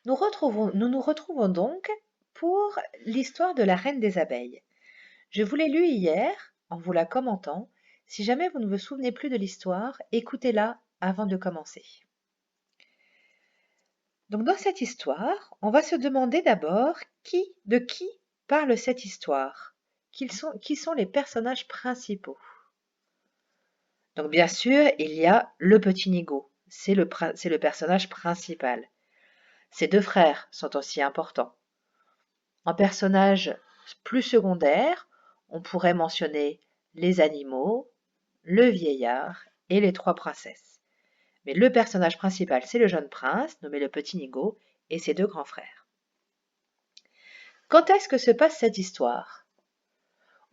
Nous nous retrouvons donc pour l'histoire de la reine des abeilles. Je vous l'ai lu hier en vous la commentant. Si jamais vous ne vous souvenez plus de l'histoire, écoutez-la avant de commencer. Donc dans cette histoire, on va se demander d'abord de qui parle cette histoire. Qui sont les personnages principaux? Donc bien sûr, il y a le petit Nigo. C'est le personnage principal. Ses deux frères sont aussi importants. En personnage plus secondaire, on pourrait mentionner les animaux, le vieillard et les trois princesses. Mais le personnage principal, c'est le jeune prince, nommé le petit Nigo, et ses deux grands frères. Quand est-ce que se passe cette histoire?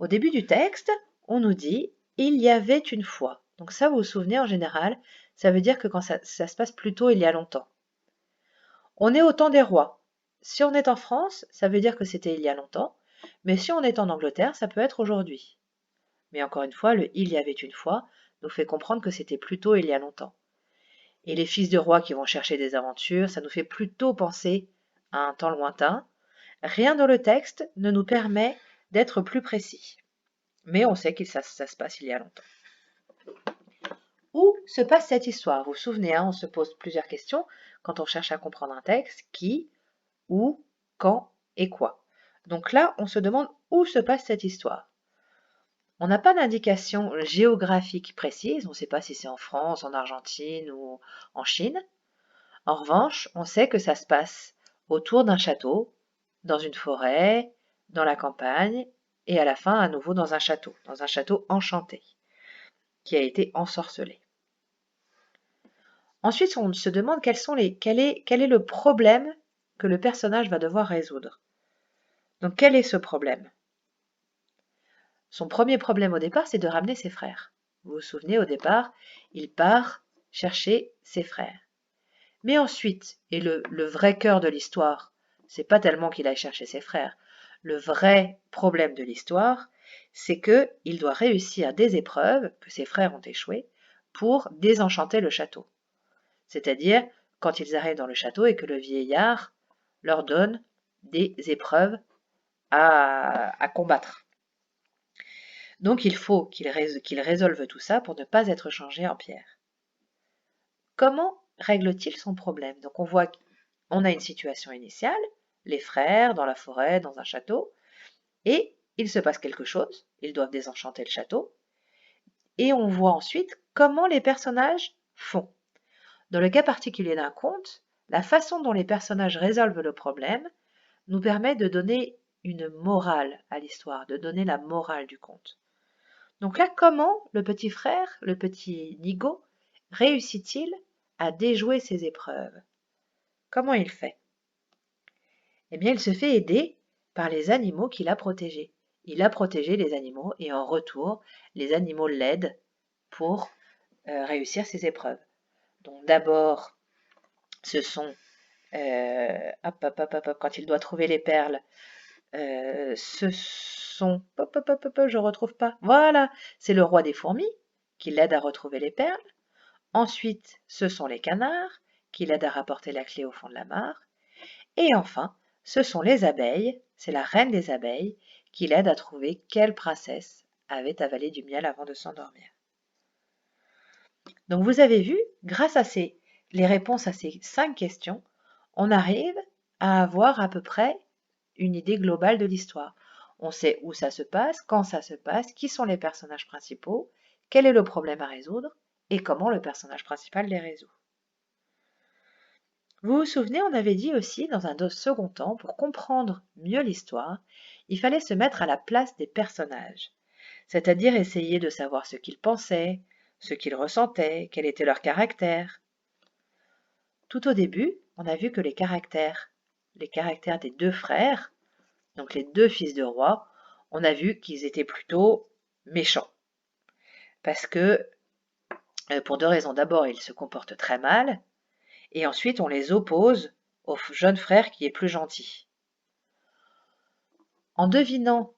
Au début du texte, on nous dit « il y avait une fois ». Donc ça, vous vous souvenez, en général, ça veut dire que quand ça se passe plutôt il y a longtemps. On est au temps des rois. Si on est en France, ça veut dire que c'était il y a longtemps, mais si on est en Angleterre, ça peut être aujourd'hui. Mais encore une fois, le « il y avait une fois » nous fait comprendre que c'était plutôt il y a longtemps. Et les fils de rois qui vont chercher des aventures, ça nous fait plutôt penser à un temps lointain. Rien dans le texte ne nous permet d'être plus précis. Mais on sait que ça se passe il y a longtemps. Où se passe cette histoire? Vous vous souvenez, on se pose plusieurs questions quand on cherche à comprendre un texte. Qui, où, quand et quoi. Donc là, on se demande où se passe cette histoire. On n'a pas d'indication géographique précise, on ne sait pas si c'est en France, en Argentine ou en Chine. En revanche, on sait que ça se passe autour d'un château, dans une forêt, dans la campagne, et à la fin, à nouveau dans un château enchanté, qui a été ensorcelé. Ensuite, on se demande quel est le problème que le personnage va devoir résoudre. Donc, quel est ce problème? Son premier problème au départ, c'est de ramener ses frères. Vous vous souvenez, au départ, il part chercher ses frères. Mais ensuite, et le vrai cœur de l'histoire, c'est pas tellement qu'il aille chercher ses frères. Le vrai problème de l'histoire, c'est qu'il doit réussir des épreuves, que ses frères ont échoué, pour désenchanter le château. C'est-à-dire, quand ils arrivent dans le château et que le vieillard leur donne des épreuves à combattre. Donc il faut qu'il résolve tout ça pour ne pas être changé en pierre. Comment règle-t-il son problème? Donc on voit qu'on a une situation initiale, les frères dans la forêt, dans un château, et il se passe quelque chose, ils doivent désenchanter le château, et on voit ensuite comment les personnages font. Dans le cas particulier d'un conte, la façon dont les personnages résolvent le problème nous permet de donner une morale à l'histoire, de donner la morale du conte. Donc là, comment le petit frère, le petit Nigo, réussit-il à déjouer ses épreuves? Comment il fait? Eh bien, il se fait aider par les animaux qu'il a protégés. Il a protégé les animaux et en retour, les animaux l'aident pour réussir ses épreuves. Donc d'abord, ce sont, quand il doit trouver les perles, ce sont, je ne retrouve pas, voilà, c'est le roi des fourmis qui l'aide à retrouver les perles. Ensuite, ce sont les canards qui l'aident à rapporter la clé au fond de la mare. Et enfin, ce sont les abeilles, c'est la reine des abeilles qui l'aide à trouver quelle princesse avait avalé du miel avant de s'endormir. Donc vous avez vu, grâce à les réponses à ces 5 questions, on arrive à avoir à peu près une idée globale de l'histoire. On sait où ça se passe, quand ça se passe, qui sont les personnages principaux, quel est le problème à résoudre et comment le personnage principal les résout. Vous vous souvenez, on avait dit aussi, dans un second temps, pour comprendre mieux l'histoire, il fallait se mettre à la place des personnages, c'est-à-dire essayer de savoir ce qu'ils pensaient, ce qu'ils ressentaient, quel était leur caractère. Tout au début, on a vu que les caractères des deux frères, donc les deux fils de roi, on a vu qu'ils étaient plutôt méchants. Parce que, pour deux raisons. D'abord, ils se comportent très mal, et ensuite on les oppose au jeune frère qui est plus gentil. En devinant,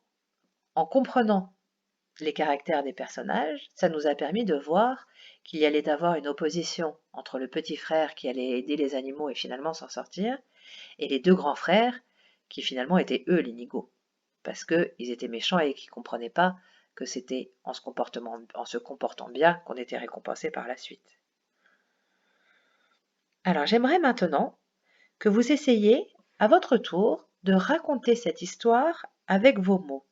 en comprenant les caractères des personnages, ça nous a permis de voir qu'il y allait avoir une opposition entre le petit frère qui allait aider les animaux et finalement s'en sortir, et les deux grands frères, qui finalement étaient eux l'inigo, parce qu'ils étaient méchants et qu'ils ne comprenaient pas que c'était en se comportant bien qu'on était récompensé par la suite. Alors j'aimerais maintenant que vous essayiez, à votre tour, de raconter cette histoire avec vos mots,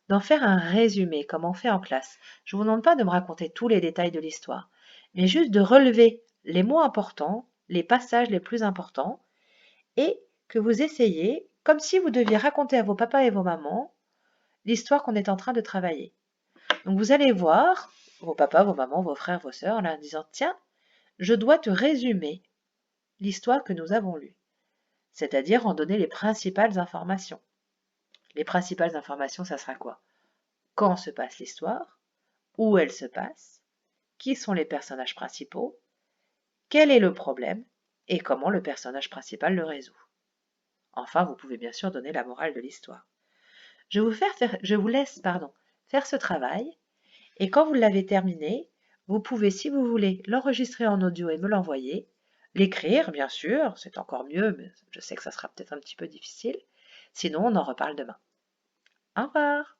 d'en faire un résumé comme on fait en classe. Je ne vous demande pas de me raconter tous les détails de l'histoire, mais juste de relever les mots importants, les passages les plus importants, et que vous essayez, comme si vous deviez raconter à vos papas et vos mamans l'histoire qu'on est en train de travailler. Donc vous allez voir vos papas, vos mamans, vos frères, vos sœurs en leur disant « Tiens, je dois te résumer l'histoire que nous avons lue », c'est-à-dire en donner les principales informations. Les principales informations, ça sera quoi? Quand se passe l'histoire? Où elle se passe? Qui sont les personnages principaux? Quel est le problème? Et comment le personnage principal le résout? Enfin, vous pouvez bien sûr donner la morale de l'histoire. Je vous laisse faire ce travail, et quand vous l'avez terminé, vous pouvez, si vous voulez, l'enregistrer en audio et me l'envoyer, l'écrire, bien sûr, c'est encore mieux, mais je sais que ça sera peut-être un petit peu difficile. Sinon, on en reparle demain. Au revoir!